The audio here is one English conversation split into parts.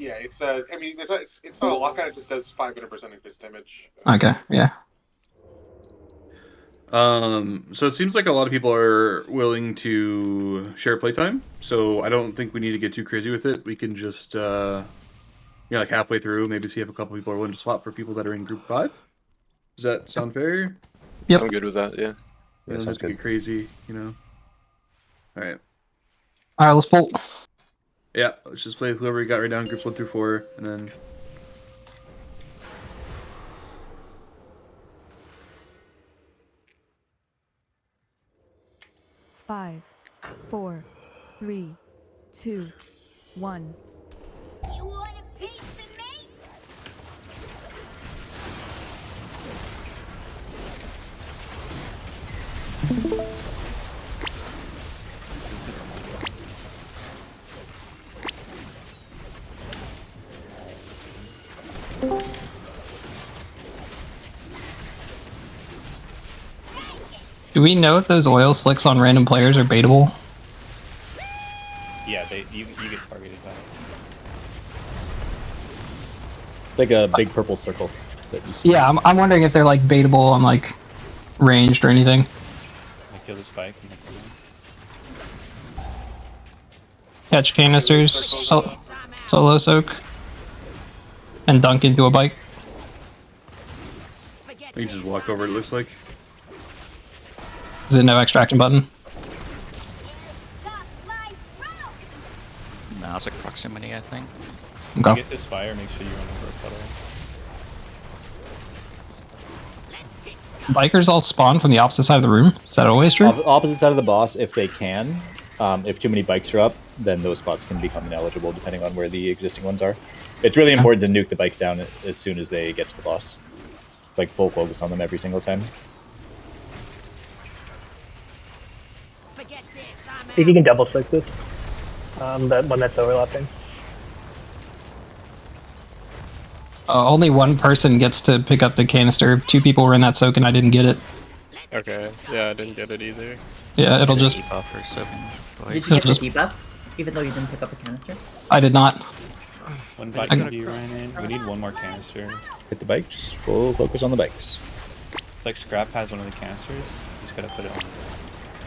Yeah, it's I mean, it's not a lockout. It just does 500% increased damage. Okay, yeah. So it seems like a lot of people are willing to share playtime. So I don't think we need to get too crazy with it. We can just, like halfway through, maybe see if a couple people are willing to swap for people that are in group 5. Does that sound fair? Yep. I'm good with that. Yeah. Yeah, sounds just good. get crazy, All right. All right, let's pull. Yeah, let's just play whoever we got right now in groups 1 through 4, and then. Five, 4, 3, 2, 1. You want a piece of me? Do we know if those oil slicks on random players are baitable? Yeah, you get targeted by it. It's like a big purple circle that you see. Yeah, I'm wondering if they're like baitable on like ranged or anything. I kill the spike and then Catch canisters, solo soak, and dunk into a bike. You can just walk over, it looks like. Is it no extraction button? No, it's like proximity, I think. you Okay. get this fire, make sure you run over a puddle. Bikers all spawn from the opposite side of the room? Is that always true? Opposite side of the boss, if they can. If too many bikes are up, then those spots can become ineligible depending on where the existing ones are. It's really important to nuke the bikes down as soon as they get to the boss. It's like full focus on them every single time. See if you can double click this. That one that's overlapping. Only one person gets to pick up the canister. 2 people were in that soak and I didn't get it. Okay, yeah, I didn't get it either. Yeah, it'll just... Debuff or something. Did you get the debuff? Even though you didn't pick up a canister? I did not. One bike can be ran in. We need one more canister. Hit the bikes. Full focus on the bikes. It's like Scrap has one of the canisters. You just gotta put it on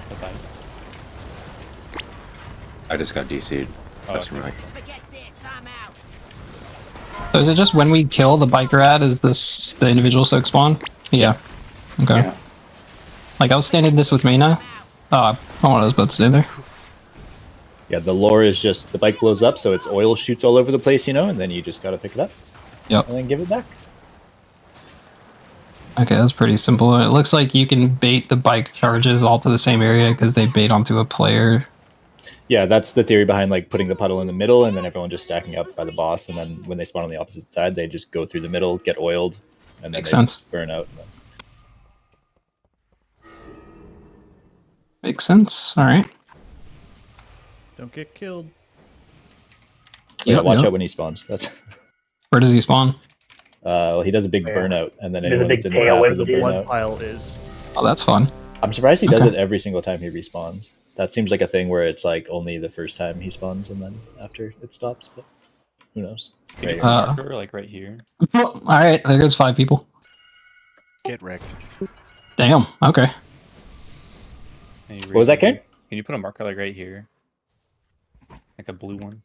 the bike. I just got DC'd. That's okay. right. So is it just when we kill the biker ad, is this the individual soak spawn? Yeah. Okay. Yeah. Like I was standing this with Mina. Oh, I want those boats in there. Yeah, the lore is just the bike blows up, so its oil shoots all over the place, and then you just gotta pick it up. Yep. And then give it back. Okay, that's pretty simple. It looks like you can bait the bike charges all to the same area because they bait onto a player. Yeah, that's the theory behind like putting the puddle in the middle and then everyone just stacking up by the boss, and then when they spawn on the opposite side, they just go through the middle, get oiled, and then Makes they sense. burn out. Makes sense. All right. Don't get killed. Yeah, watch yep. out when he spawns. That's Where does he spawn? well, he does a big Yeah. burnout, and then There's a anyone big that's in the tail path when of the you do. Blood burnout. pile is. Oh, that's fun. I'm surprised he does Okay. it every single time he respawns. That seems like a thing where it's like only the first time he spawns and then after it stops, but who knows? Can you Right. put a marker like right here? All right, there goes 5 people. Get wrecked. Damn. Okay. And you What was that, raise it. Kane? Can you put a marker like right here? Like a blue one?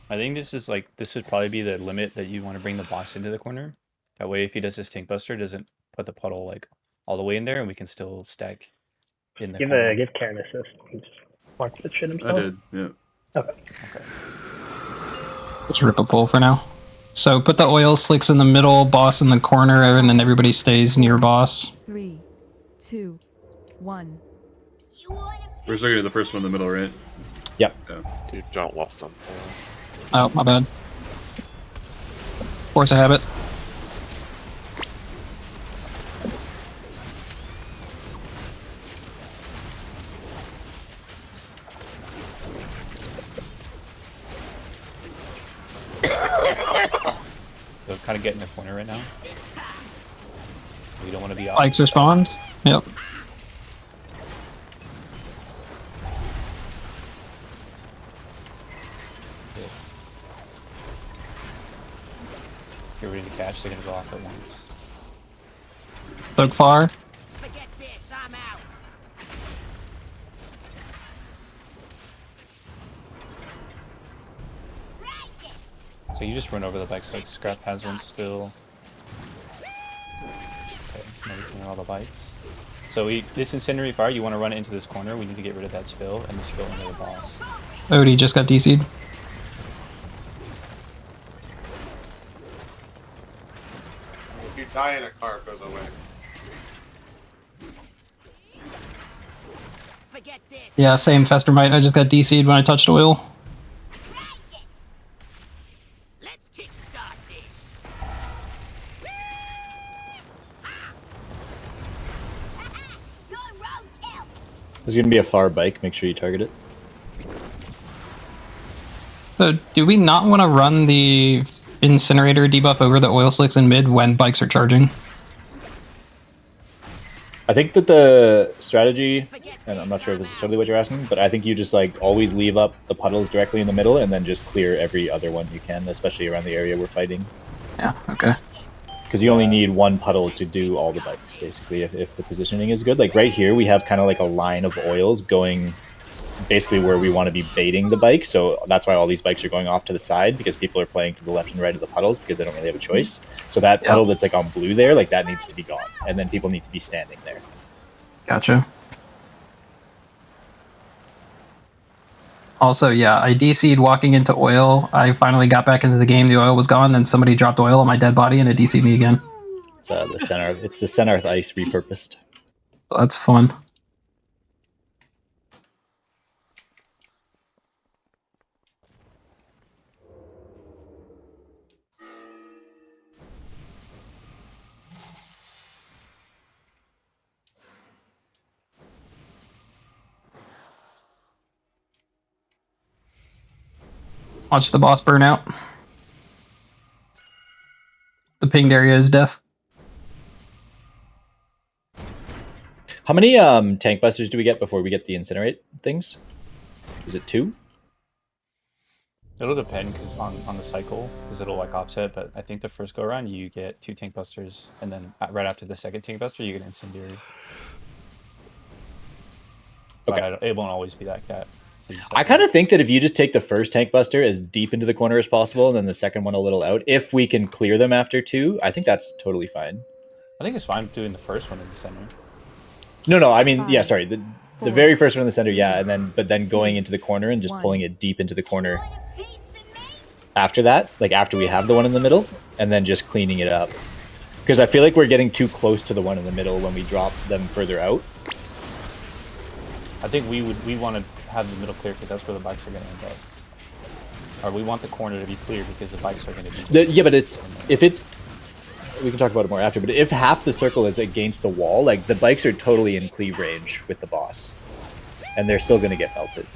I think this would probably be the limit that you want to bring the boss into the corner. That way, if he does his tank buster, it doesn't put the puddle like all the way in there, and we can still stack in the corner. Give Karen assist. He just marks the shit I himself. did, yeah. Okay. Okay. Let's rip a pull for now. So put the oil slicks in the middle, boss in the corner, and then everybody stays near boss. 3, 2, 1. You want a We're just looking at the first one in the middle, right? Yep. Yeah. Dude, John lost some. Oh, my bad. Force a habit. So kind of get in the corner right now. We don't want to be off. Bikes are spawned. Yep. hit. Get ready to catch, they're gonna go off at once. Look far. Forget this, I'm out. So you just run over the bikes, like Scrap has one still. Okay, now we can all the bikes. So this Incendiary Fire, you want to run it into this corner, we need to get rid of that spill, and the spill into the boss. Odie just got DC'd. If you die in a car, it goes away. Forget this. Yeah, same Fester Might. I just got DC'd when I touched oil. Let's kickstart this. Good road kill. There's gonna be a far bike. Make sure you target it. So, do we not want to run the Incinerator debuff over the oil slicks in mid when bikes are charging? I think that the strategy, and I'm not sure if this is totally what you're asking, but I think you just like always leave up the puddles directly in the middle and then just clear every other one you can, especially around the area we're fighting. Yeah, okay. Because you only need one puddle to do all the bikes, basically, if the positioning is good. Like right here, we have kind of like a line of oils going basically where we want to be baiting the bike, so that's why all these bikes are going off to the side, because people are playing to the left and right of the puddles because they don't really have a choice. So that puddle that's like on blue there, like that needs to be gone, and then people need to be standing there. Gotcha. Also, yeah, I DC'd walking into oil. I finally got back into the game. The oil was gone. Then somebody dropped oil on my dead body, and it DC'd me again. It's the center. It's the Senarth ice repurposed. That's fun. Watch the boss burn out. The pinged area is death. How many tank busters do we get before we get the incinerate things? Is it 2? It'll depend because on the cycle, because it'll like offset. But I think the first go around you get 2 tank busters, and then right after the second tank buster you get incendiary. Okay. But it won't always be like that. So I kind of think that if you just take the first tank buster as deep into the corner as possible, and then the second one a little out, if we can clear them after 2, I think that's totally fine. I think it's fine doing the first one in the center. No, I mean, yeah, sorry, the very first one in the center, yeah, and then but then going into the corner and just pulling it deep into the corner after that, like after we have the one in the middle, and then just cleaning it up, because I feel like we're getting too close to the one in the middle when we drop them further out. I think we want to have the middle clear because that's where the bikes are going to end up. Or we want the corner to be clear because the bikes are going to be... Yeah, but if it's... We can talk about it more after, but if half the circle is against the wall, like the bikes are totally in cleave range with the boss. And they're still going to get belted.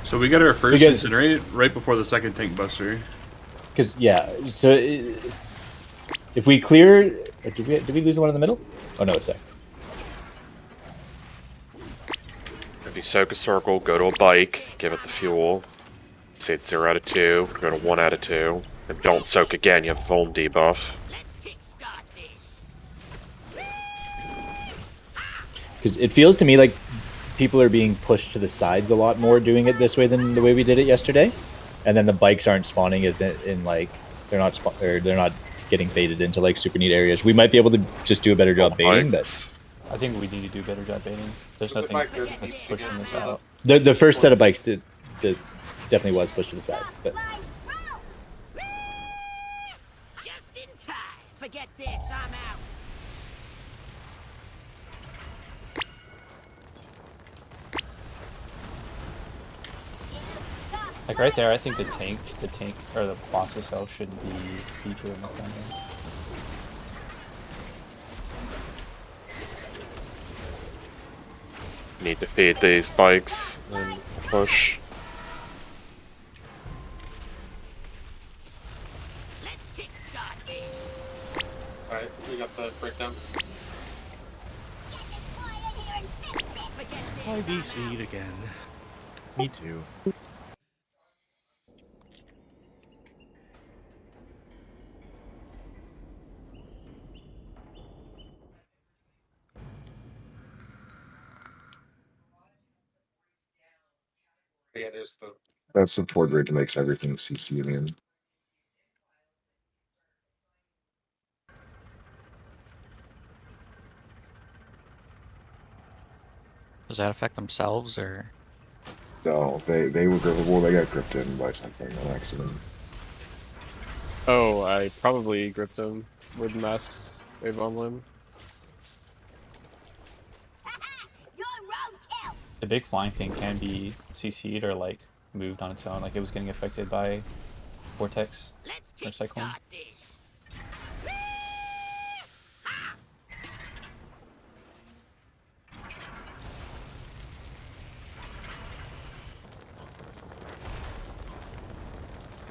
So we got our first incinerate right before the second tank buster. Because, yeah, so if we clear... Did we lose the one in the middle? Oh, no, it's there. If you soak a circle, go to a bike, give it the fuel. Say it's 0 out of 2, go to 1 out of 2. And don't soak again, you have Vuln debuff. Because it feels to me like people are being pushed to the sides a lot more doing it this way than the way we did it yesterday. And then the bikes aren't spawning as in like, they're not getting baited into like super neat areas. We might be able to just do a better job baiting, but... I think we need to do a better job baiting. There's nothing that's pushing this out. The first set of bikes definitely was pushed to the sides, but... Just in time. Forget this, I'm out. Like right there, I think the tank or the boss itself should be deeper in the corner. Need to feed these bikes and push. Alright, we got the breakdown. I DC'd again. Me too. Yeah, there's the. That support rate makes everything CC in. Does that affect themselves or? No, they were well, they got gripped in by something on accident. Oh, I probably gripped him with mass wave on limb. The big flying thing can be CC'd or like moved on its own, like it was getting affected by vortex or cyclone.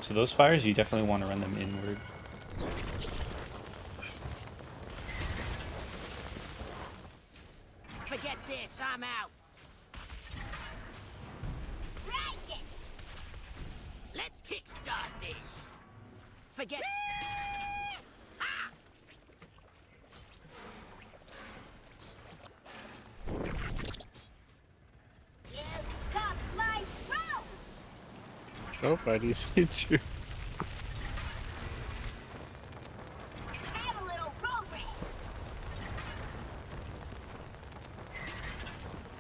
So those fires, you definitely want to run them inward. Forget this, I'm out. Let's kickstart this. Forget. Nope, I DC too.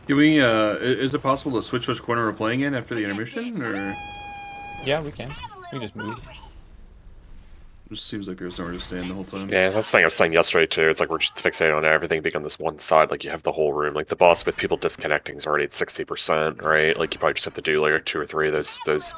Can we, is it possible to switch which corner we're playing in after the intermission, or? Yeah, we can. We just move. It just seems like there's nowhere to stand the whole time. Yeah, that's the thing I was saying yesterday too. It's like we're just fixated on everything being on this one side. Like you have the whole room. Like the boss with people disconnecting is already at 60%, right? Like you probably just have to do like 2 or 3 of those.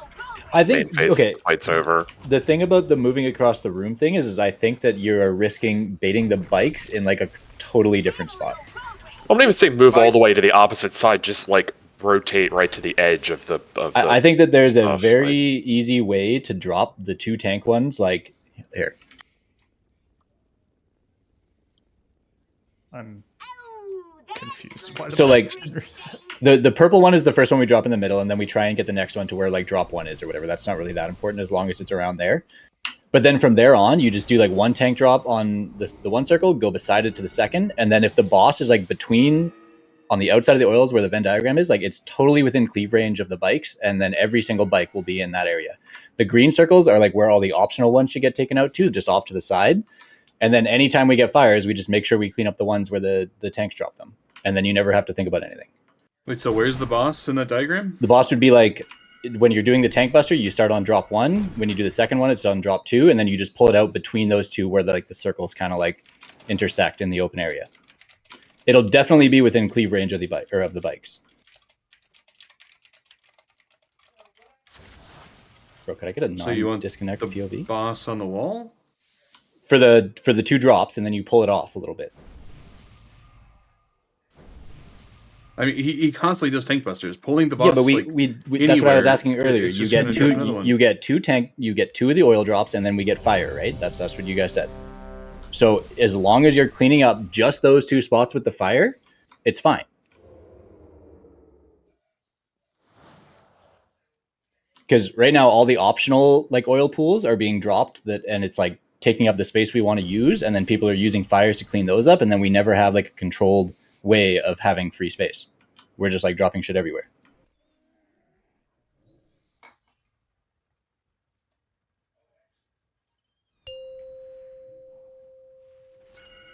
I think main phase okay. fights over. The thing about the moving across the room thing is I think that you're risking baiting the bikes in like a totally different spot. I wouldn't even say move all the way to the opposite side. Just like rotate right to the edge of the. I think that there's a very easy way to drop the 2 tank ones. Like here. I'm confused. So like the purple one is the first one we drop in the middle, and then we try and get the next one to where like drop 1 is or whatever. That's not really that important as long as it's around there. But then from there on, you just do like 1 tank drop on the 1 circle, go beside it to the second, and then if the boss is like between on the outside of the oils where the Venn diagram is, like it's totally within cleave range of the bikes, and then every single bike will be in that area. The green circles are like where all the optional ones should get taken out too, just off to the side. And then anytime we get fires, we just make sure we clean up the ones where the tanks drop them. And then you never have to think about anything. Wait, so where's the boss in that diagram? The boss would be like, when you're doing the tank buster, you start on drop 1. When you do the second one, it's on drop 2. And then you just pull it out between those 2 where the circles kind of like intersect in the open area. It'll definitely be within cleave range of the bike or of the bikes. Bro, could I get a non-disconnect POV? Boss on the wall? For the 2 drops, and then you pull it off a little bit. I mean, he constantly does tank busters, pulling the boss. Yeah, but we that's what I was asking earlier. You get 2, you get 2 tank, you get 2 of the oil drops, and then we get fire, right? That's what you guys said. So as long as you're cleaning up just those 2 spots with the fire, it's fine. Because right now all the optional like oil pools are being dropped, and it's like taking up the space we want to use, and then people are using fires to clean those up, and then we never have like a controlled way of having free space. We're just like dropping shit everywhere.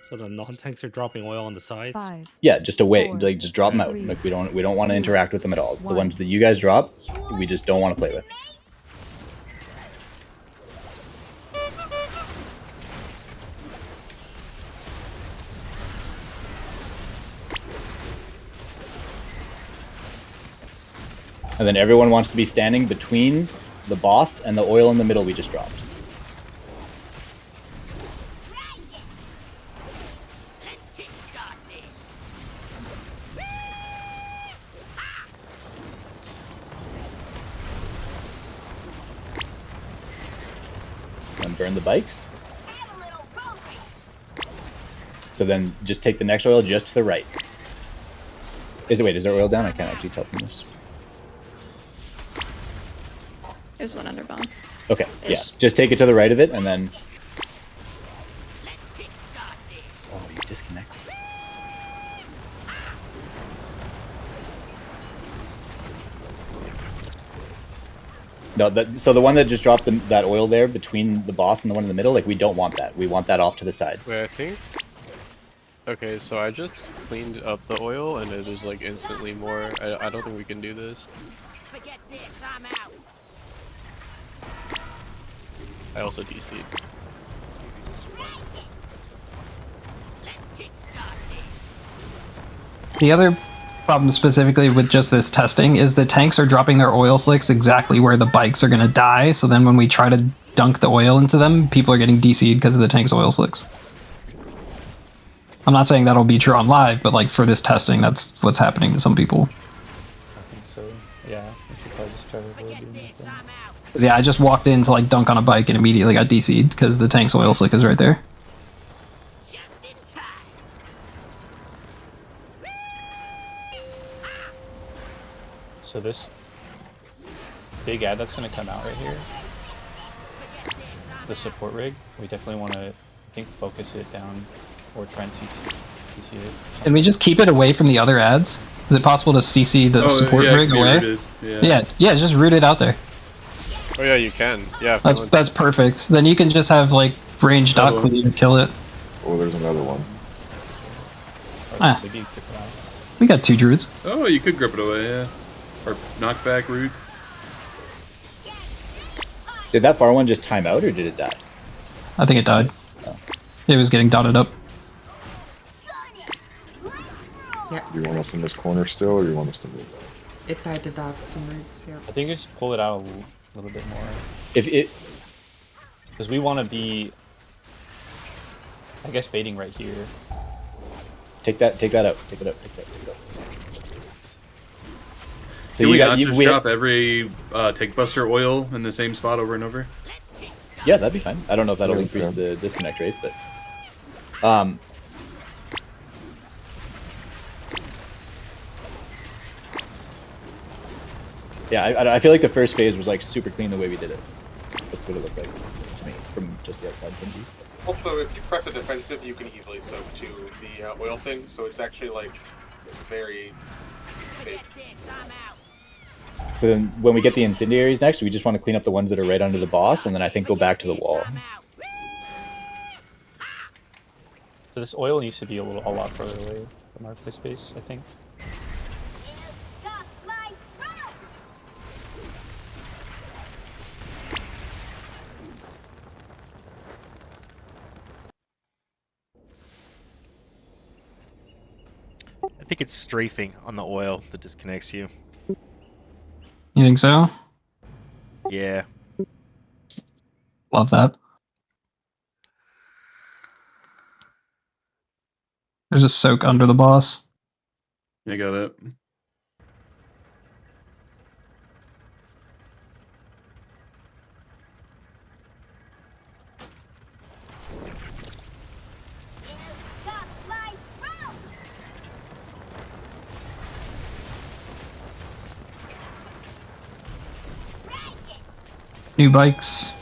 So the non-tanks are dropping oil on the sides? 5. Yeah, just away. 4, Like just drop them out. 3, Like we don't want to interact with them at all. 1. The ones that you guys drop, we just don't want to play with. And then everyone wants to be standing between the boss and the oil in the middle we just dropped. And burn the bikes. So then just take the next oil just to the right. Is there oil down? I can't actually tell from this. There's one under boss. Okay, yeah. Just take it to the right of it, and then... Oh, you disconnect. No, so the one that just dropped that oil there between the boss and the one in the middle, like, we don't want that. We want that off to the side. Wait, I think... Okay, so I just cleaned up the oil, and it is, like, instantly more... I don't think we can do this. Forget this, I'm out. I also DC'd. The other problem specifically with just this testing is the tanks are dropping their oil slicks exactly where the bikes are going to die. So then when we try to dunk the oil into them, people are getting DC'd because of the tank's oil slicks. I'm not saying that'll be true on live, but like for this testing, that's what's happening to some people. I think so. Yeah, we should probably just try to avoid doing that. Because yeah, I just walked in to like dunk on a bike and immediately got DC'd because the tank's oil slick is right there. So this big ad that's going to come out right here, the support rig, we definitely want to, I think, focus it down or try and CC it. Can we just keep it away from the other ads? Is it possible to CC the support rig away? Yeah, just root it out there. Oh yeah, you can. Yeah. That's perfect. Then you can just have like ranged dot cleave and kill it. Oh, there's another one. Ah. We got 2 druids. Oh, you could grip it away, yeah. Or knockback root. Did that far one just time out, or did it die? I think it died. Oh. It was getting dotted up. Yeah. You want us in this corner still, or you want us to move? It died to dot some roots, yeah. I think just pull it out a little bit more. If it... Because we want to be, I guess, baiting right here. Take that out. Take it out. Take it out. So can we not just drop every tank buster oil in the same spot over and over? Yeah, that'd be fine. I don't know if that'll increase the disconnect rate, but... Yeah, I feel like the first phase was like super clean the way we did it. That's what it looked like to me from just the outside point of view. Also, if you press a defensive, you can easily soak to the oil thing, so it's actually like very safe. So then when we get the incendiaries next, we just want to clean up the ones that are right under the boss, and then I think go back to the wall. So this oil needs to be a lot further away from our play space, I think. I think it's strafing on the oil that disconnects you. You think so? Yeah. Love that. There's a soak under the boss. I got it. New bikes.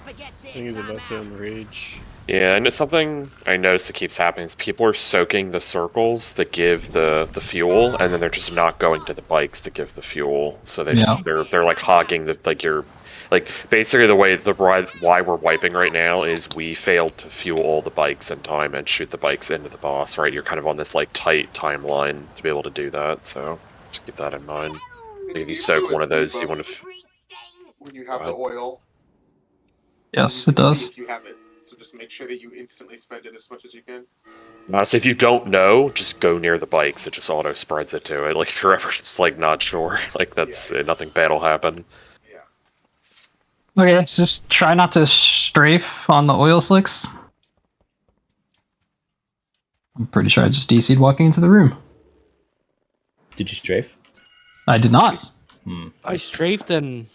I think he's about to enrage. Yeah, and it's something I noticed that keeps happening is people are soaking the circles that give the fuel, and then they're just not going to the bikes to give the fuel. So they just they're like hogging the basically the way why we're wiping right now is we failed to fuel all the bikes in time and shoot the bikes into the boss. Right, you're kind of on this like tight timeline to be able to do that. So just keep that in mind. If you soak one of those, you want to. When you have the oil. Yes, it does. If you have it, so just make sure that you instantly spend it as much as you can. So if you don't know, just go near the bikes. It just auto spreads it to it. Like if you're ever just like not sure, like that's nothing bad will happen. Okay, so just try not to strafe on the oil slicks. I'm pretty sure I just DC'd walking into the room. Did you strafe? I did not. I strafed and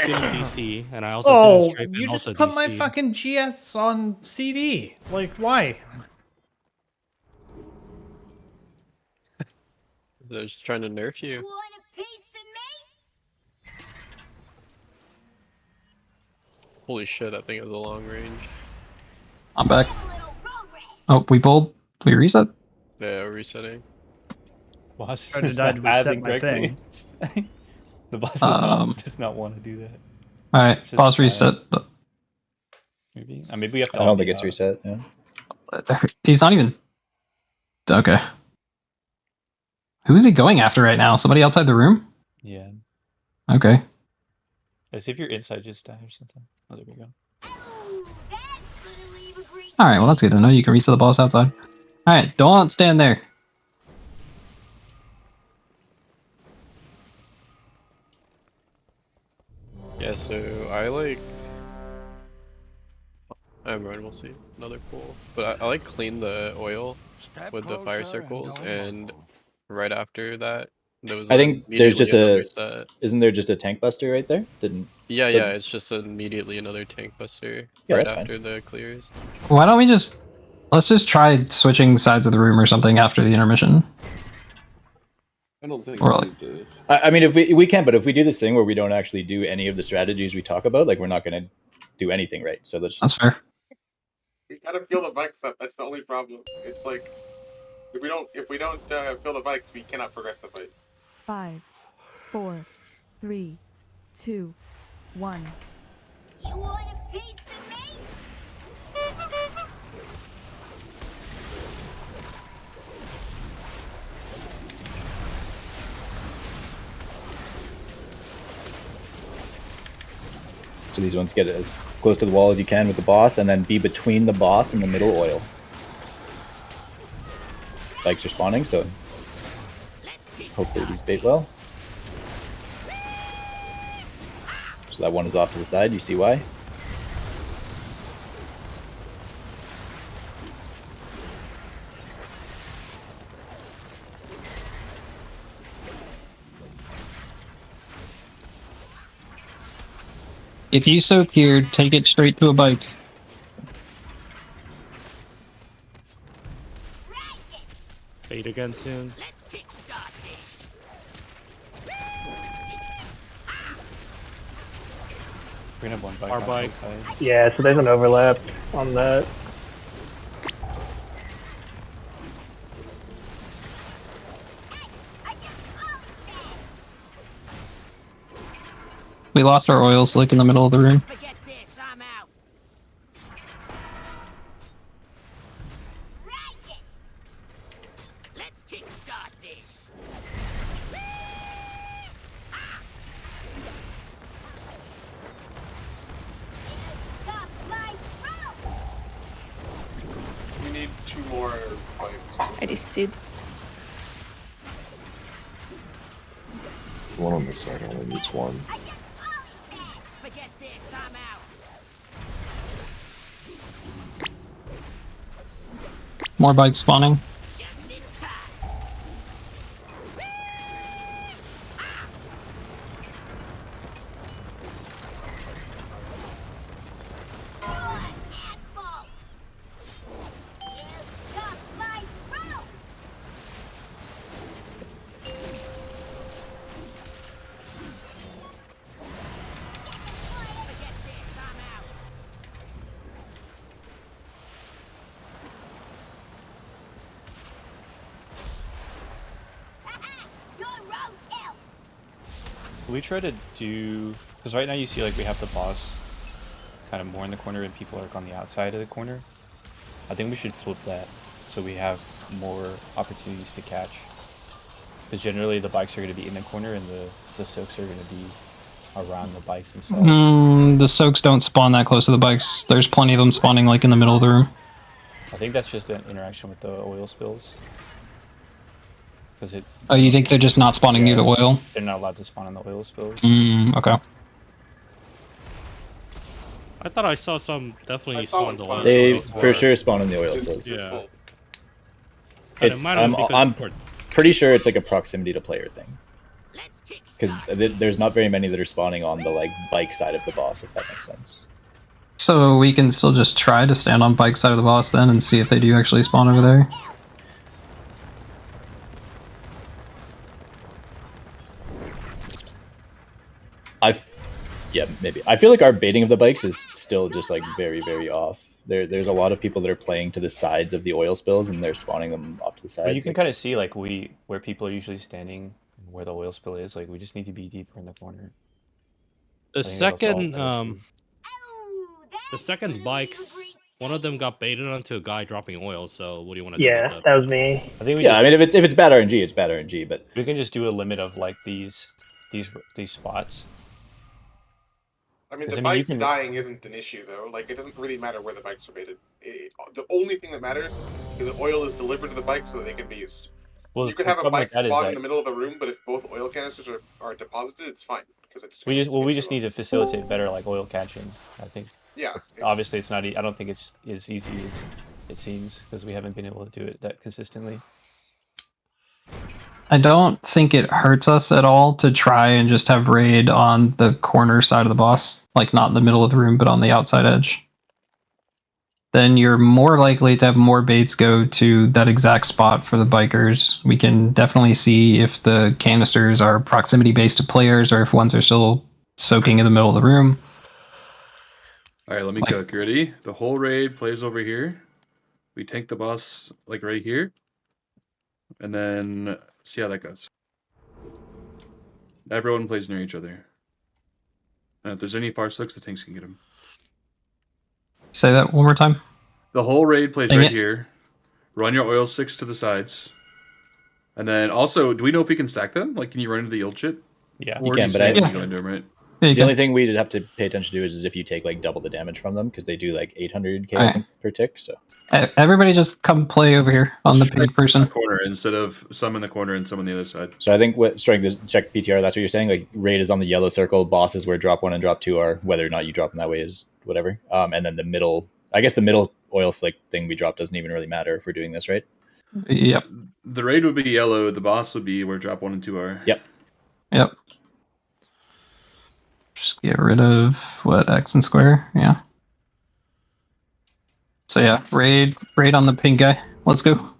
didn't DC, and I also didn't strafe and you also just put my DC. fucking GS on CD. Like, why? They're just trying to nerf you. Holy shit, that thing has a long range. I'm back. Oh, we pulled. Did we reset? Yeah, resetting. Boss Tried to is die not to reset pathing my correctly. thing. The boss does not want to do that. All right, It's just boss bad. reset. Maybe maybe we have to. I all don't be think it's out. reset. Yeah. He's not even. Okay. Who is he going after right now? Somebody outside the room? Yeah. Okay. As if you're inside, just die or something. Oh, there we go. All right. Well, that's good to know. You can reset the boss outside. All right. Don't stand there. Yeah, so I like. We'll see. Another pool. But I like clean the oil with the fire circles, and right after that, there was I think there's just another set. Isn't there just a tank buster right there? Yeah, it's just immediately another tank buster Yeah, right that's fine. after the clears. Why don't we just let's just try switching sides of the room or something after the intermission? I don't think Or we like, need to. I mean, if we can, but if we do this thing where we don't actually do any of the strategies we talk about, like we're not going to do anything right. So let's. That's fair. We gotta fill the bikes up. That's the only problem. It's like if we don't fill the bikes, we cannot progress the fight. 5, 4, 3, 2, 1. You want a piece of me? So these ones get as close to the wall as you can with the boss, and then be between the boss and the middle oil. Bikes are spawning, so hopefully these bait well. So that one is off to the side. You see why? If you soak here, take it straight to a bike. Fade again soon. We're gonna have one bike. Our on bike. both sides. Yeah, so there's an overlap on that. We lost our oil slick in the middle of the room. Forget this, I'm out. Let's kickstart this. We need 2 more bikes. I DC'd. The one on this side only needs 1. Forget this, I'm out. More bikes spawning. We try to do, because right now you see like we have the boss kind of more in the corner and people are like on the outside of the corner. I think we should flip that so we have more opportunities to catch. Because generally the bikes are going to be in the corner and the soaks are going to be around the bikes themselves. The soaks don't spawn that close to the bikes. There's plenty of them spawning like in the middle of the room. I think that's just an interaction with the oil spills. It, oh, you think they're just not spawning near the oil? They're not allowed to spawn on the oil spills. Okay. I thought I saw some definitely spawn the oil They spills. for sure spawn in the oil spills. Yeah. It's, I'm pretty sure it's like a proximity to player thing. Because there's not very many that are spawning on the like bike side of the boss, if that makes sense. So we can still just try to stand on bike side of the boss then and see if they do actually spawn over there. Yeah, maybe. I feel like our baiting of the bikes is still just like very, very off. There's a lot of people that are playing to the sides of the oil spills, and they're spawning them off to the side. But you can kind of see like where people are usually standing and where the oil spill is. Like we just need to be deeper in the corner. The second bikes, one of them got baited onto a guy dropping oil. So what do you want to do Yeah, about that? that was me. I think we I mean, if it's bad RNG, it's bad RNG. But we can just do a limit of like these spots. I mean, 'Cause, the I mean, you bikes can- dying isn't an issue though. Like, it doesn't really matter where the bikes are baited. The only thing that matters is that oil is delivered to the bike so that they can be used. Well, You could the have a problem bike with that is spawn in that- the middle of the room, but if both oil canisters are deposited, it's fine because it's. We just need to facilitate better like oil catching. I think. Yeah. Obviously, it's not. I don't think it's as easy as it seems because we haven't been able to do it that consistently. I don't think it hurts us at all to try and just have raid on the corner side of the boss, like not in the middle of the room, but on the outside edge. Then you're more likely to have more baits go to that exact spot for the bikers. We can definitely see if the canisters are proximity based to players or if ones are still soaking in the middle of the room. All right, let me cook. You ready? The whole raid plays over here. We tank the boss like right here, and then see how that goes. Everyone plays near each other. And if there's any far slicks, the tanks can get them. Say that one more time. The whole raid plays Dang right it. here. Run your oil sticks to the sides. And then also, do we know if we can stack them? Like, can you run into the old shit? Yeah, Or you do can, you but see I when you go into them, right? the only thing we'd have to pay attention to is if you take like double the damage from them because they do like 800k I think per tick. So Everybody just come play over here on the paid person. Corner instead of some in the corner and some on the other side. So I think check PTR. That's what you're saying. Like raid is on the yellow circle. Boss is where drop 1 and drop 2 are. Whether or not you drop them that way is whatever. And then the middle. I guess the middle oil slick thing we drop doesn't even really matter if we're doing this, right? Yep. The raid would be yellow. The boss would be where drop 1 and 2 are. Yep. Yep. Just get rid of what X and square. Yeah. So yeah, raid on the pink guy. Let's go.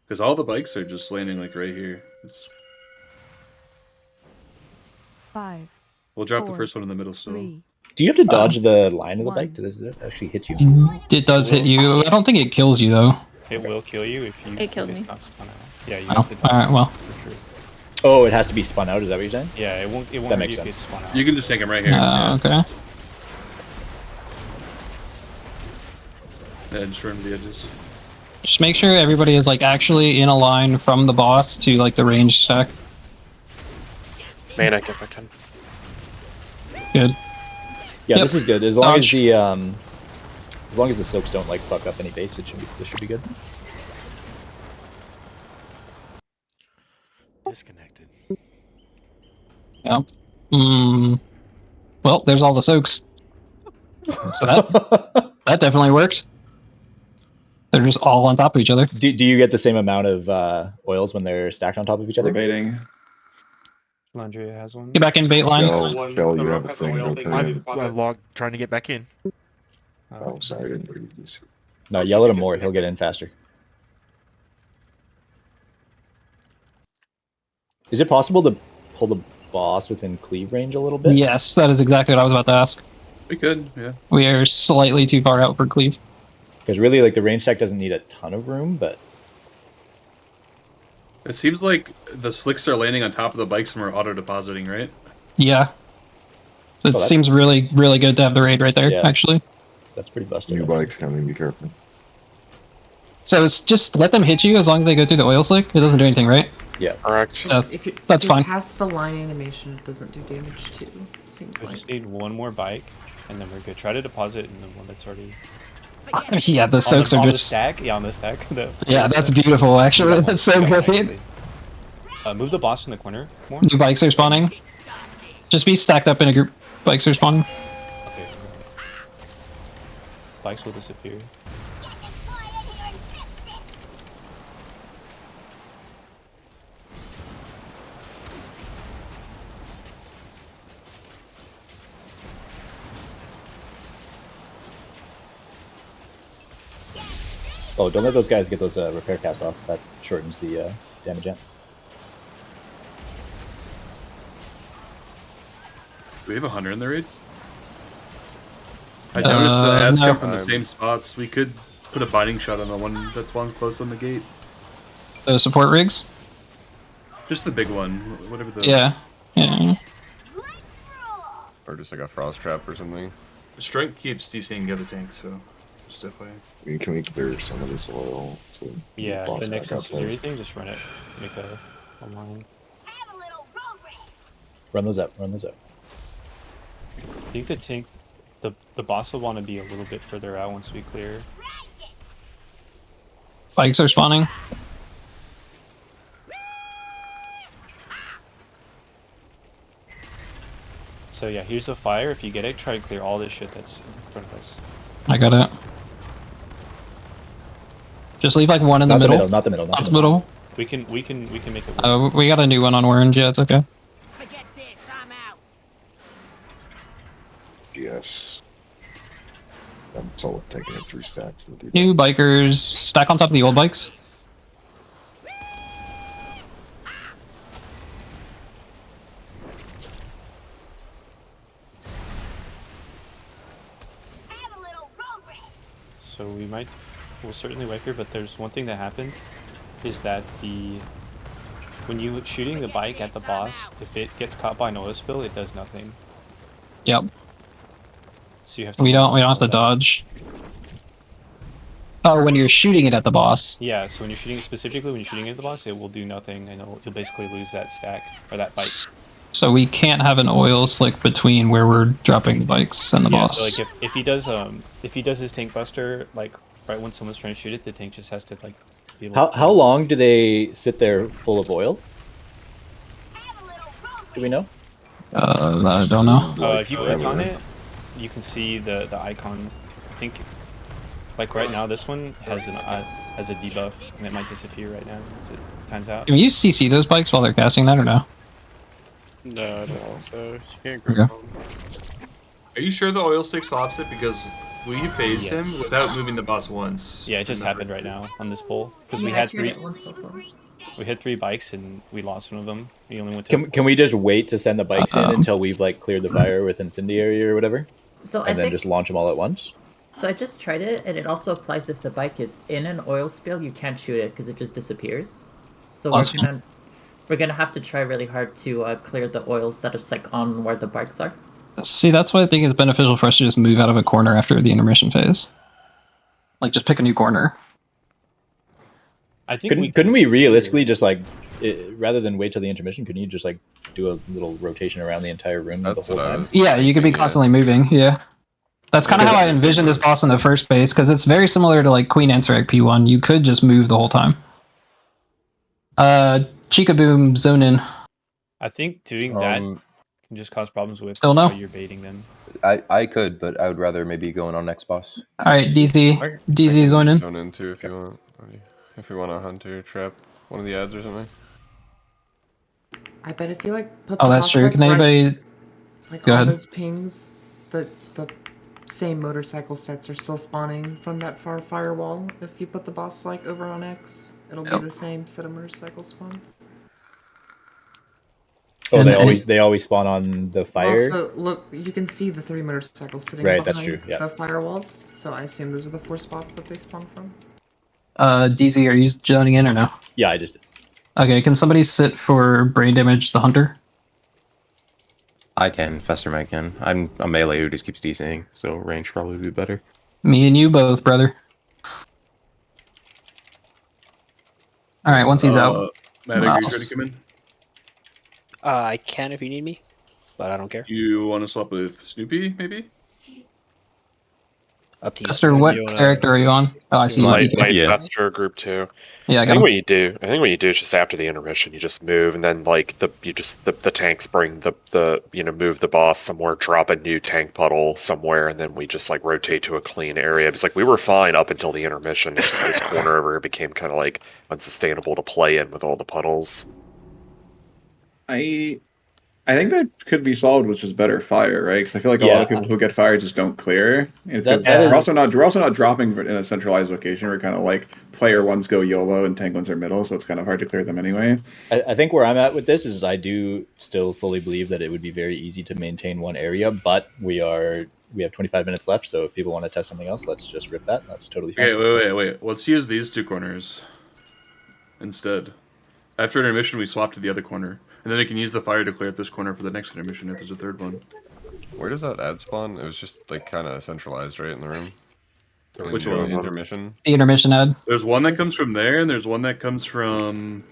Because all the bikes are just landing like right here. We'll drop the first one in the middle still. Do you have to dodge the line of the bike? Does it actually hit you? It does hit you. I don't think it kills you though. It will kill you if you. It killed if it's me. not spun out. Yeah, you Oh, have to. all right, well. For sure. Oh, it has to be spun out. Is that what you're saying? Yeah, it won't. It won't That hurt makes you if sense. it's spun out. You can just take him right here. Yeah. Okay. Yeah, just run to the edges. Just make sure everybody is like actually in a line from the boss to like the range stack. Man, I get back in. Good. Yeah, Yep. this is good. As long Dodge. as long as the soaks don't like fuck up any baits, this should be good. Disconnected. Yeah. Well, there's all the soaks. So that definitely worked. They're just all on top of each other. Do you get the same amount of oils when they're stacked on top of each other? Baiting. Landria has one. Get back in bait line. Shell, you have a thing. Okay. I'm logged, trying to get back in. Oh, sorry, I didn't read this. No, yell at him more. He'll get in faster. Is it possible to pull the boss within cleave range a little bit? Yes, that is exactly what I was about to ask. We could, yeah. We are slightly too far out for cleave. Because really, like the range stack doesn't need a ton of room, but It seems like the slicks are landing on top of the bikes and we're auto-depositing, right? Yeah. It seems really, really good to have the raid right there, Yeah. actually. that's pretty busted. New bikes coming, be careful. So it's just let them hit you as long as they go through the oil slick. It doesn't do anything, right? Yeah. Correct. If it, That's if fine. It has the line animation, it doesn't do damage too. It seems We like. just need one more bike, and then we're good. Try to deposit in the one that's already. Yeah, the soaks on are the just... stack. Yeah, on the stack. Yeah, that's beautiful, actually. That's so great. Actually. Move the boss in the corner more. New bikes are spawning. Just be stacked up in a group. Bikes are spawning. Okay. Bikes will disappear. Oh, don't let those guys get those repair casts off. That shortens the damage amp. we have 100 in the raid? I noticed the ads come from the same spots. We could put a binding shot on the one that's one close on the gate. The support rigs? Just the big one, whatever the... Yeah. Or just like a frost trap or something. The strike keeps DCing the other tanks, so just FYI. I mean, can we clear some of this oil? To Yeah, boss the next back outside? security thing, just run it. Make a line. Run those up. Run those up. I think the tank, the boss will want to be a little bit further out once we clear. Bikes are spawning. So yeah, here's the fire. If you get it, try to clear all this shit that's in front of us. I got it. Just leave like one in the middle. Not the middle. Not the middle. We can make it work. We got a new one on orange. Yeah, it's okay. Forget this, I'm out. Yes. I'm solo taking it 3 stacks. New bikers. Stack on top of the old bikes. So we'll certainly wipe here, but there's one thing that happened, is that when you shooting the bike at the boss, if it gets caught by an oil spill, it does nothing. Yep. So you have to. We don't have to dodge. Oh, when you're shooting it at the boss. Yeah, so when you're shooting specifically when you're shooting at the boss, it will do nothing, and you'll basically lose that stack or that bike. So we can't have an oil slick between where we're dropping the bikes and the boss. So like if he does his tank buster like right when someone's trying to shoot it, the tank just has to like be able to... How long do they sit there full of oil? Do we know? I don't know. If you click on it, you can see the icon. I think like right now this one has a debuff and it might disappear right now as it times out. Can you CC those bikes while they're casting that or no? No, I don't think so. You can't Okay. grab them. Are you sure the oil stick's opposite? Because we phased Yes. him without moving the boss once. Yeah, it just happened right now on this poll because Yeah, we I had tried three. it once also. We had 3 bikes and we lost one of them. We only went to. Can we just wait to send the bikes in until we've like cleared the fire with incendiary or whatever, So and then just launch them all at once? So I just tried it, and it also applies if the bike is in an oil spill. You can't shoot it because it just disappears. So Awesome. we're gonna have to try really hard to clear the oils that is like on where the bikes are. See, that's why I think it's beneficial for us to just move out of a corner after the intermission phase. Like, just pick a new corner. I think Couldn't we realistically just like, rather than wait till the intermission, couldn't you just like do a little rotation around the entire room the whole time? Yeah, you could be constantly moving. Yeah. That's kind of how I envisioned this boss in the first phase, because it's very similar to like Queen Ansarek P1. You could just move the whole time. Chica Boom, zone in. I think doing that can just cause problems with Still no? how you're baiting them. I could, but I would rather maybe go in on next boss. All right, DZ zone in. Zone in too if you want. If you want a hunter trap one of the ads or something. I bet if you like put Oh, the that's boss, true. like, Can right- anybody like go all ahead? those pings, the same motorcycle sets are still spawning from that far firewall. If you put the boss like over on X, it'll Yep. be the same set of motorcycle spawns. Oh, And they always spawn on the fire. Also, look, you can see the 3 motorcycles sitting Right, behind that's true, yeah. the firewalls. So I assume those are the 4 spots that they spawn from. DZ, are you zoning in or no? Yeah, I just did. Okay, can somebody sit for brain damage the hunter? I can. Festerman can. I'm a melee who just keeps DCing, so range probably would be better. Me and you both, brother. All right, once he's out. Matt, are you trying to come in? I can if you need me, but I don't care. You want to swap with Snoopy, maybe? Up to you. Esther, what character are you on? Oh, I see. My you. Fester group too. Yeah, I I got think him. what you do is just after the intermission, you just move, and then like the tanks bring the move the boss somewhere, drop a new tank puddle somewhere, and then we just like rotate to a clean area. It's like we were fine up until the intermission. It's just this corner over here became kind of like unsustainable to play in with all the puddles. I I think that could be solved with just better fire, right? Because I feel like a lot of people who get fire just don't clear. Because we're also not dropping in a centralized location. We're kind of like player ones go YOLO and tank ones are middle, so it's kind of hard to clear them anyway. I think where I'm at with this is I do still fully believe that it would be very easy to maintain one area, but we have 25 minutes left, so if people want to test something else, let's just rip that. That's totally fine. Okay, wait. Let's use these two corners instead. After intermission, we swap to the other corner, and then we can use the fire to clear up this corner for the next intermission if there's a third one. Where does that ad spawn? It was just like kind of centralized, right, in the room. Which one? one? Intermission. The intermission ad. There's one that comes from there, and there's one that comes from.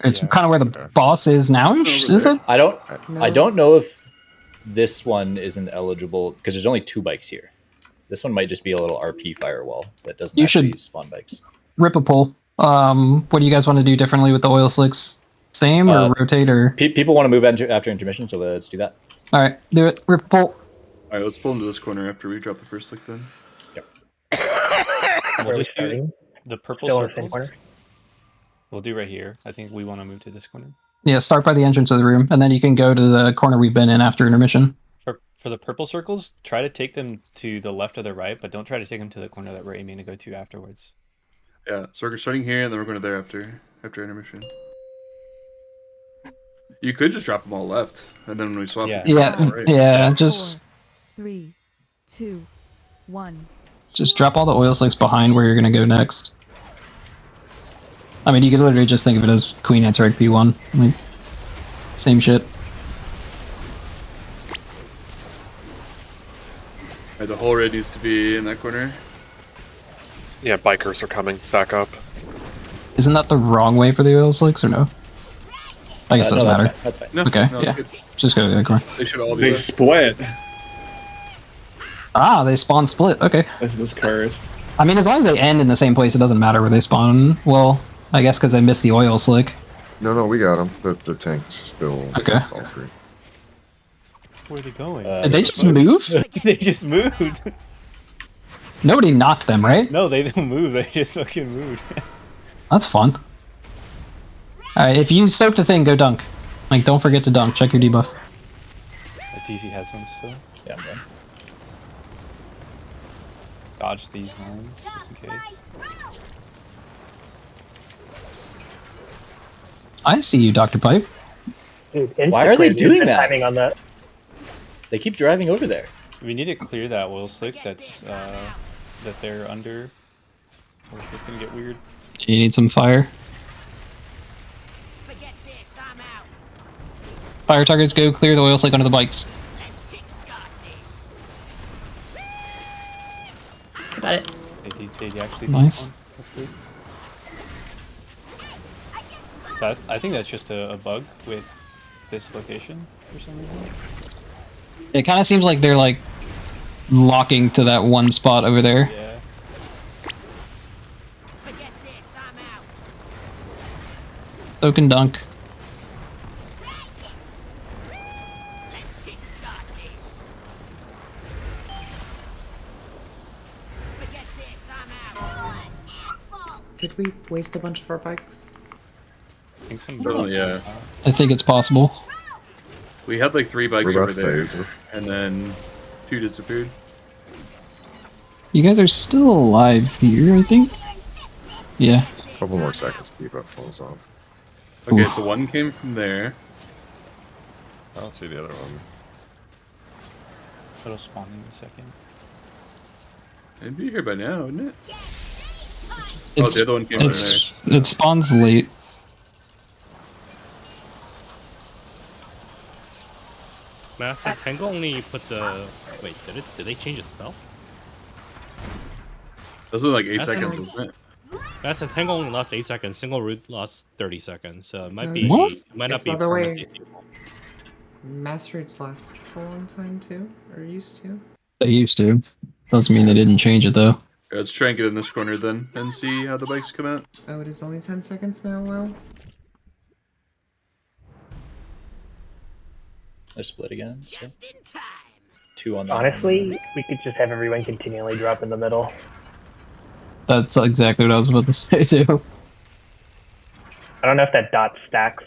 It's kind of where the boss is now. Is it? I don't know if this one isn't eligible because there's only 2 bikes here. This one might just be a little RP firewall that doesn't actually spawn bikes. Rip a pull. What do you guys want to do differently with the oil slicks? Same or rotate or? People want to move after intermission, so let's do that. All right, do it. Rip a pull. All right, let's pull into this corner after we drop the first slick. Then. We'll just do the purple Still in the same circles. corner? We'll do right here. I think we want to move to this corner. Yeah, start by the entrance of the room, and then you can go to the corner we've been in after intermission. For the purple circles, try to take them to the left or the right, but don't try to take them to the corner that we're aiming to go to afterwards. Yeah, so we're starting here, and then we're going to there after intermission. You could just drop them all left, and then when we swap, Yeah, just 4, 3, 2, 1. Just drop all the oil slicks behind where you're gonna go next. I mean, you could literally just think of it as Queen Answer Egg P1. I mean, same shit. The whole red needs to be in that corner. Yeah, bikers are coming. Stack up. Isn't that the wrong way for the oil slicks, or no? I guess it doesn't matter. That's fine. No, Okay, no, yeah. it's good. Just go to the other corner. They should all be. They left. split. Ah, they spawn split. Okay. This is cursed. I mean, as long as they end in the same place, it doesn't matter where they spawn. Well, I guess because they missed the oil slick. No, we got them. The tanks spill Okay. all 3. Where are they going? Did they just move? They just moved. Nobody knocked them, right? No, they didn't move. They just fucking moved. That's fun. Alright, if you soaked a thing, go dunk. Like, don't forget to dunk. Check your debuff. TC has one still. Yeah, I'm done. Dodge these lines just in case. I see you, Dr. Pipe. Dude, Why are they doing that? Timing on that. They keep driving over there. We need to clear that oil slick that's that they're under. Or is this gonna get weird? You need some fire. Forget this, I'm out. Fire targets, go clear the oil slick under the bikes. Got it. They actually Nice. despawn. That's good. I think that's just a bug with this location for some reason. It kind of seems like they're like locking to that one spot over there. Yeah. Forget this, I'm out. Soak and dunk. Forget this, I'm out. Did we waste a bunch of our bikes? I think some. Oh, yeah. I think it's possible. We had like 3 bikes We're over about to there, phase. and then 2 disappeared. You guys are still alive here, I think? Yeah. A couple more seconds to debuff falls off. Okay, Oof. so one came from there. I don't see the other one. It'll spawn in a second. It'd be here by now, wouldn't it? It's, the other one came over there. It spawns late. Master Tango only puts a. Wait, did they change the spell? This is like 8 That's seconds, like- isn't it? Master Tango only lasts 8 seconds. Single root lasts 30 seconds. So it might No, be. What? Might not It's be. the other way. permanently stable. Mastered lasts a long time too, or used to. They used to. Doesn't mean they didn't change it though. Yeah, let's try and get in this corner then, and see how the bikes come out. Oh, it is only 10 seconds now. Well, They're split again. So. Just in time. 2 on the. Honestly, we could just have everyone continually drop in the middle. That's exactly what I was about to say too. I don't know if that dot stacks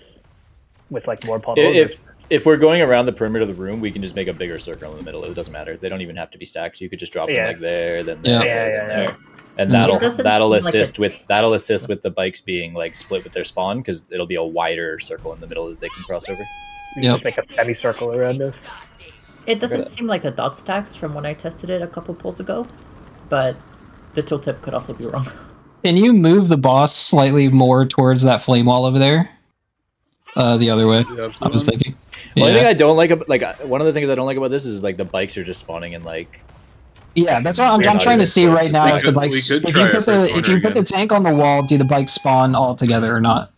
with like more puddles. if we're going around the perimeter of the room, we can just make a bigger circle in the middle. It doesn't matter. They don't even have to be stacked. You could just drop them like there, then there, then there. And that'll assist with the bikes being like split with their spawn, because it'll be a wider circle in the middle that they can cross over. Just make a semicircle around this. It doesn't seem like a dot stacks from when I tested it a couple pulls ago, but the tooltip could also be wrong. Can you move the boss slightly more towards that flame wall over there? The other way. I was thinking. One thing I don't like, one of the things I don't like about this is like the bikes are just spawning in like. Yeah, that's what I'm trying to see right now. If the bikes, if you put the tank on the wall, do the bikes spawn all together or not?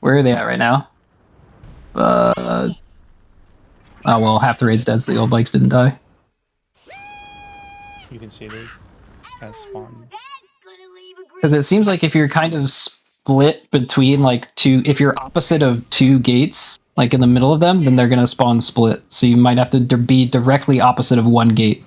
Where are they at right now? Oh well, half the raid's dead, so the old bikes didn't die. You can see they has spawned. Because it seems like if you're kind of split between like two, if you're opposite of two gates, like in the middle of them, then they're gonna spawn split. So you might have to be directly opposite of one gate.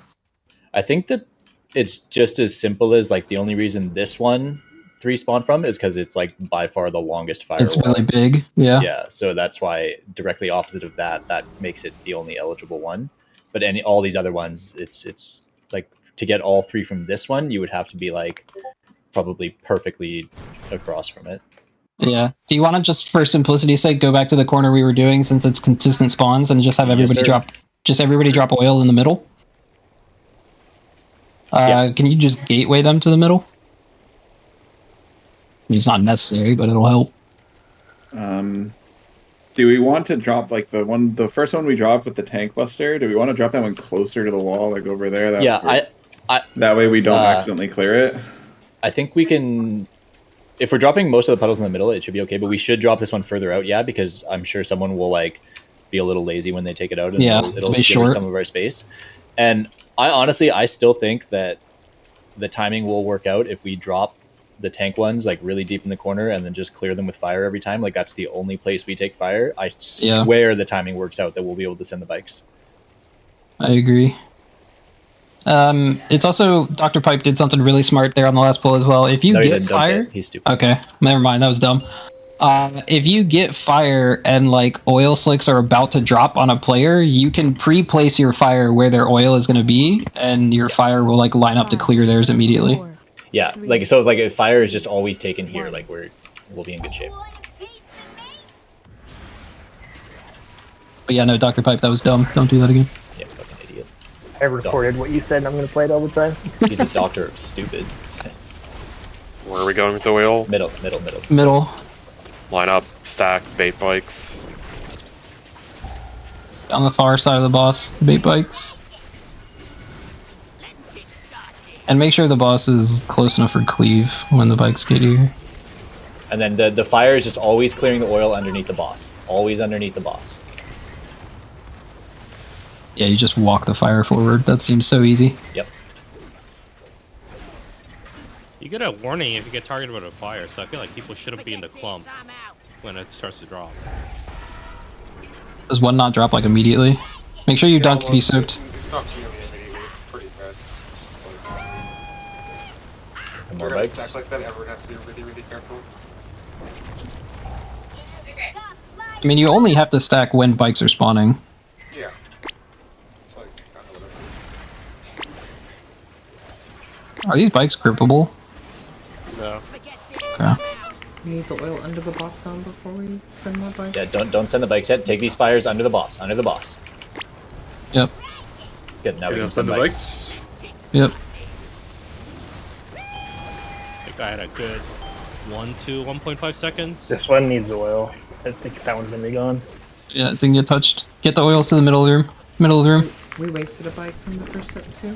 I think that it's just as simple as like the only reason this one 3 spawn from is because it's like by far the longest firewall. It's really big, yeah. Yeah, so that's why directly opposite of that makes it the only eligible one. But all these other ones, it's like to get all 3 from this one, you would have to be like probably perfectly across from it. Yeah. Do you want to just, for simplicity's sake, go back to the corner we were doing since it's consistent spawns and just have everybody drop oil in the middle? Can you just gateway them to the middle? I mean, it's not necessary, but it'll help. Do we want to drop like the first one we dropped with the tank buster? Do we want to drop that one closer to the wall, like over there? That way we don't accidentally clear it. I think we can. If we're dropping most of the puddles in the middle, it should be okay. But we should drop this one further out, because I'm sure someone will like be a little lazy when they take it out, and it'll give us some of our space. And I still think that the timing will work out if we drop the tank ones like really deep in the corner and then just clear them with fire every time. Like that's the only place we take fire. I swear the timing works out that we'll be able to send the bikes. I agree. It's also Dr. Pipe did something really smart there on the last pull as well. If you get fire, he's stupid. Okay, never mind. That was dumb. If you get fire and like oil slicks are about to drop on a player, you can pre-place your fire where their oil is going to be, and your fire will like line up to clear theirs immediately. Yeah, like so, like if fire is just always taken here, like we'll be in good shape. But yeah, no, Dr. Pipe, that was dumb. Don't do that again. Yeah, fucking idiot. I recorded what you said, and I'm going to play it all the time. He's a doctor of stupid. Where are we going with the oil? Middle. Middle. Line up, stack, bait bikes. On the far side of the boss, the bait bikes. And make sure the boss is close enough for cleave when the bikes get here. And then the fire is just always clearing the oil underneath the boss. Always underneath the boss. Yeah, you just walk the fire forward. That seems so easy. Yep. You get a warning if you get targeted with a fire, so I feel like people shouldn't be in the clump when it starts to drop. Does one not drop like immediately? Make sure you dunk and be soaked. Not nearly immediately, pretty fast. Just like, And we're more gonna bikes. stack like that, everyone has to be really, really careful. I mean, you only have to stack when bikes are spawning. Yeah. It's like, kind of whatever. Are these bikes grippable? No. Okay. We need the oil under the boss gun before we send more bikes. Yeah, don't send the bikes yet. Take these fires under the boss. Under the boss. Yep. Good. Now we can send the bikes. Yep. I think I had a good 1 to 1.5 seconds. This one needs oil. I think that one's gonna be gone. Yeah, it didn't get touched. Get the oils to the middle of the room. Middle of the room. We wasted a bike from the first set too.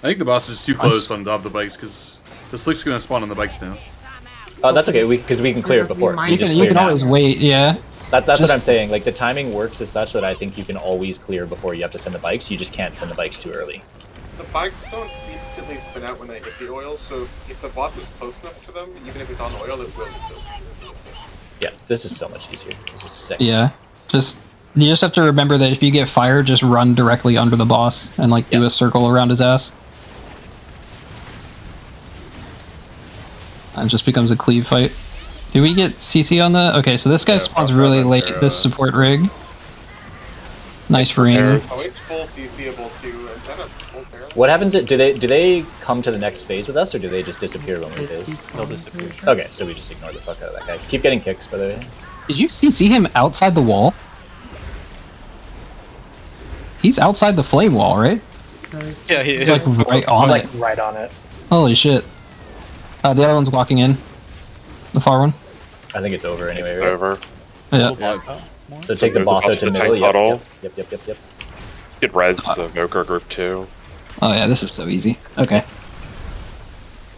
I think the boss is too close on top of the bikes because the slick's gonna spawn on the bikes now. Oh, that's okay. Because we can clear it before. You can always wait. Yeah. That's what I'm saying. Like the timing works as such that I think you can always clear before you have to send the bikes. You just can't send the bikes too early. The bikes don't instantly spin out when they hit the oil, so if the boss is close enough to them, even if it's on oil, it will kill. Yeah, this is so much easier. This is sick. Yeah. You just have to remember that if you get fire, just run directly under the boss and like do a circle around his ass. And it just becomes a cleave fight. Do we get CC on the? Okay, so this guy spawns really late. This support rig. Nice ring. Oh, it's full CCable too. Is that a full barrel? What happens? Do they come to the next phase with us, or do they just disappear when we phase? They'll disappear. Okay, so we just ignore the fuck out of that guy. Keep getting kicks, by the way. Did you CC him outside the wall? He's outside the flame wall, right? Yeah, He's like right on it. Right on it. Holy shit. The other one's walking in. The far one. I think it's over anyway. It's right? over. Yeah. So take the boss out to the middle. Yep. Get res the Voker group too. Oh yeah, this is so easy. Okay.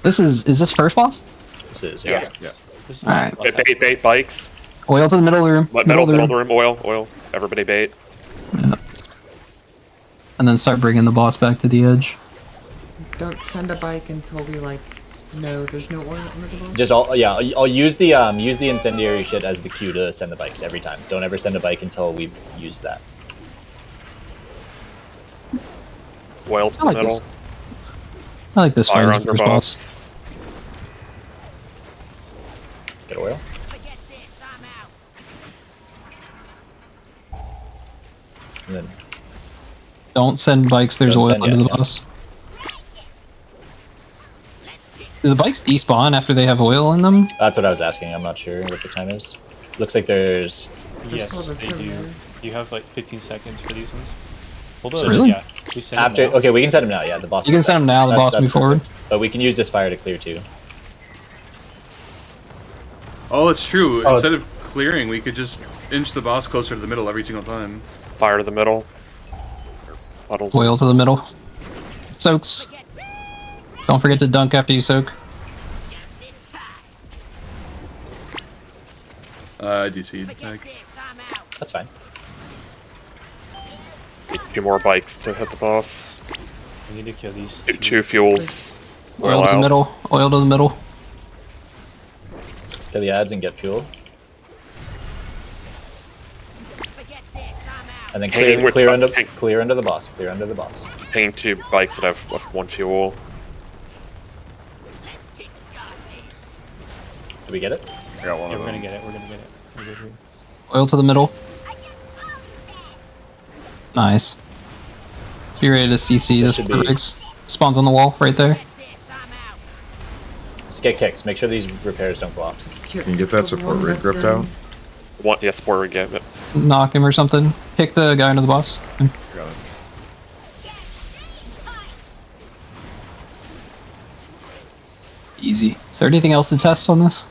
Is this first boss? This is, yeah. Alright. Bait bikes. Oil to the middle of the room. Middle of the room, oil. Everybody bait. Yeah. And then start bringing the boss back to the edge. Don't send a bike until we like know there's no oil under the boss. Just I'll use the incendiary shit as the cue to send the bikes every time. Don't ever send a bike until we've used that. Oil to the middle. I like this Fire fight as under first boss. Get oil. And then Don't send bikes, there's Don't oil send under yet, the boss. Do the bikes despawn after they have oil in them? That's what I was asking. I'm not sure what the time is. Looks like there's. Yes, they do. You have like 15 seconds for these ones. Hold So on, just- yeah. We send them After now. okay, we can send him now. Yeah, the boss. You can send him now, the boss move forward. But we can use this fire to clear too. Oh, that's true. Oh. Instead of clearing, we could just inch the boss closer to the middle every single time. Fire to the middle. Puddles. Oil to the middle. Soaks. Don't forget to dunk after you soak. DC. That's fine. A few more bikes to hit the boss. We need to kill these. Two fuels. Oil to the out. middle. Oil to the middle. Kill the ads and get fuel. And then Hanging with clear under the boss. Clear under the boss. Pinging two bikes that have one fuel. Did we get it? I got one Yeah, of we're them. gonna get it. We're gonna get it. We're good here. Oil to the middle. Nice. Be ready to CC this should for be- rigs. Spawns on the wall right there. Just get kicks. Make sure these repairs don't go off. Can you get that support rig gripped out? One, yes, sport rig get it. Knock him or something. Kick the guy under the boss. Got it. Easy. Is there anything else to test on this?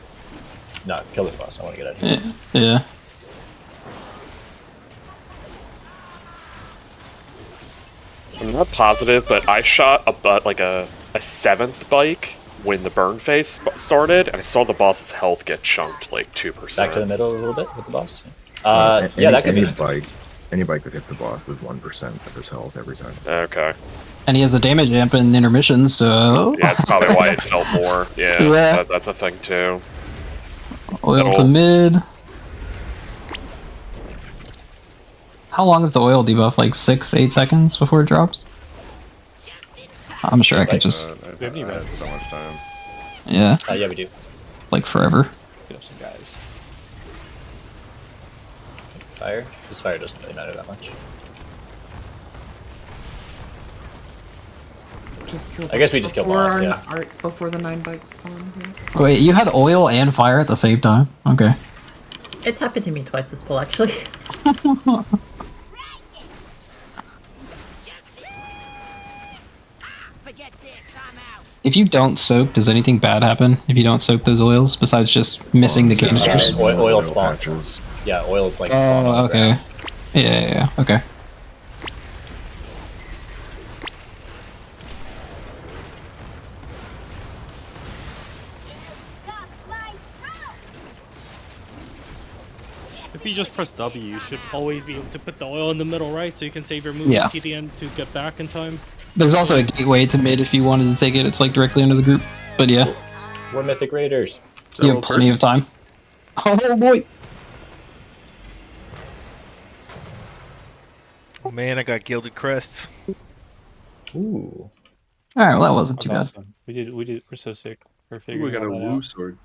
No, kill this boss. I want to get out of here. Yeah. I'm not positive, but I shot a seventh bike when the burn phase started, and I saw the boss's health get chunked like 2%. Back to the middle a little bit with the boss. Yeah, that could be. Any bike could hit the boss with 1% of his health every time. Okay. And he has a damage amp in intermission, so... Yeah, that's probably why it felt more. Yeah, Yeah. that's a thing too. Oil to mid. How long is the oil debuff? Like 6-8 seconds before it drops? I'm sure I could just... I had so much time. Yeah. Yeah, we do. Like forever. Get up some guys. Fire. This fire doesn't really matter that much. Just kill I guess we just kill before boss, our- yeah. our- before the 9 bikes spawn. Yeah. Wait, you had oil and fire at the same time? Okay. It's happened to me twice this pull, actually. If you don't soak, does anything bad happen if you don't soak those oils, besides just missing the canisters? Oil spawn. Yeah, oil's like spawn. Oh, okay. Yeah, okay. If you just press W, you should always be able to put the oil in the middle, right? So you can save your movement Yeah. at the end to get back in time. There's also a gateway to mid if you wanted to take it. It's like directly under the group. But yeah, We're mythic raiders. you have plenty of time. Oh boy. Oh man, I got gilded crests. Ooh. Alright, well that wasn't That's too bad. awesome. We did. We're so sick. We're Ooh, figuring we got a all that woo out. sword.